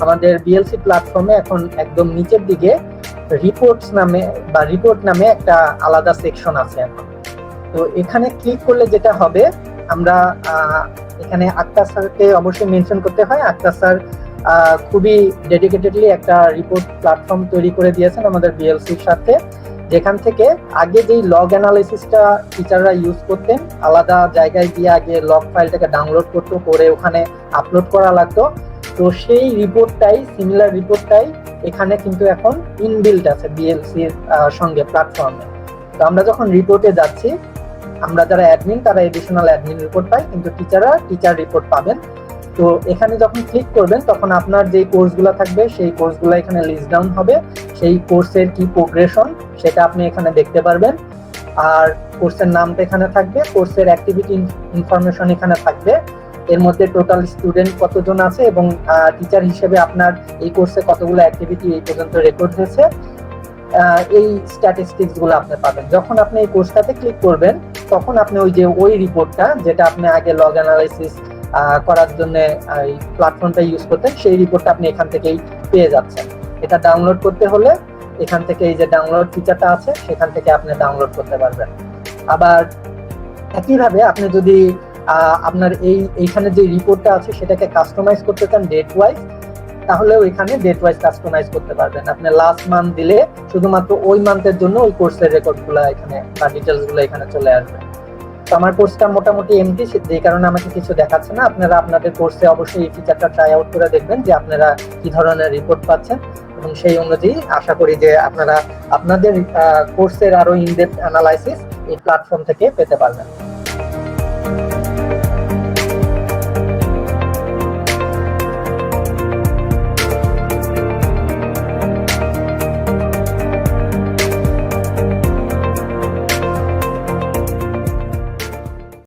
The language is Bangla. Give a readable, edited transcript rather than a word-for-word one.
আমাদের বিএলসি প্ল্যাটফর্মে এখন একদম নিচের দিকে রিপোর্টস নামে বা রিপোর্ট নামে একটা আলাদা সেকশন আছে এখন। তো এখানে ক্লিক করলে যেটা হবে, আমরা এখানে আক্তার স্যারকে অবশ্যই মেনশন করতে হয়। আক্তার স্যার খুবই ডেডিকেটেডলি একটা রিপোর্ট প্ল্যাটফর্ম তৈরি করে দিয়েছেন আমাদের বিএলসির সাথে, যেখান থেকে আগে যেই লগ অ্যানালাইসিসটা টিচাররা ইউজ করতেন, আলাদা জায়গায় গিয়ে আগে লগ ফাইলটাকে ডাউনলোড করতে করে ওখানে আপলোড করা লাগতো, তো সেই রিপোর্টটাই, সিমিলার রিপোর্টটাই এখানে কিন্তু এখন ইনবিল্ট আছে বিএলসির সঙ্গে প্ল্যাটফর্মে। তো আমরা যখন রিপোর্টে যাচ্ছি, আমরা যারা অ্যাডমিন তারা এডিশনাল অ্যাডমিন রিপোর্ট পাই, কিন্তু টিচাররা টিচার রিপোর্ট পাবেন। তো এখানে যখন ক্লিক করবেন তখন আপনার যে কোর্সগুলো থাকবে সেই কোর্সগুলো এখানে লিস্ট ডাউন হবে, সেই কোর্সের কি প্রোগ্রেশন সেটা আপনি এখানে দেখতে পারবেন। আর কোর্সের নামটা এখানে থাকবে, কোর্সের অ্যাক্টিভিটি ইনফরমেশন এখানে থাকবে, এর মধ্যে টোটাল স্টুডেন্ট কতজন আছে এবং টিচার হিসেবে আপনার এই কোর্সে কতগুলো অ্যাক্টিভিটি এই পর্যন্ত রেকর্ড হয়েছে, এই স্ট্যাটিস্টিক্স গুলো আপনি পাবেন। যখন আপনি এই কোর্সটাতে ক্লিক করবেন তখন আপনি ওই রিপোর্টটা যেটা আপনি আগে লগ অ্যানালাইসিস করার জন্য এই প্ল্যাটফর্মটা ইউজ করতেন, সেই রিপোর্টটা আপনি এখান থেকেই পেয়ে যাচ্ছেন। এটা ডাউনলোড করতে হলে এখান থেকে এই যে ডাউনলোড ফিচারটা আছে সেখান থেকে আপনি ডাউনলোড করতে পারবেন। আবার একইভাবে আপনি যদি আপনার এইখানে যে রিপোর্টটা আছে সেটাকে কাস্টমাইজ করতে চান ডেট ওয়াইজ, তাহলেও এখানে ডেট ওয়াইজ কাস্টমাইজ করতে পারবেন। আপনি লাস্ট মান্থ দিলে শুধুমাত্র ওই মান্থের জন্য ওই কোর্সের রেকর্ডগুলো এখানে বা ডিটেলসগুলো এখানে চলে আসবে। তো আমার কোর্সটা মোটামুটি এমটি, যেই কারণে আমাকে কিছু দেখাচ্ছে না। আপনারা আপনাদের কোর্সে অবশ্যই এই ফিচারটা ট্রাই আউট করে দেখবেন যে আপনারা কি ধরনের রিপোর্ট পাচ্ছেন, এবং সেই অনুযায়ী আশা করি যে আপনারা আপনাদের কোর্সের আরো ইনডেপথ অ্যানালাইসিস এই প্ল্যাটফর্ম থেকে পেতে পারবেন।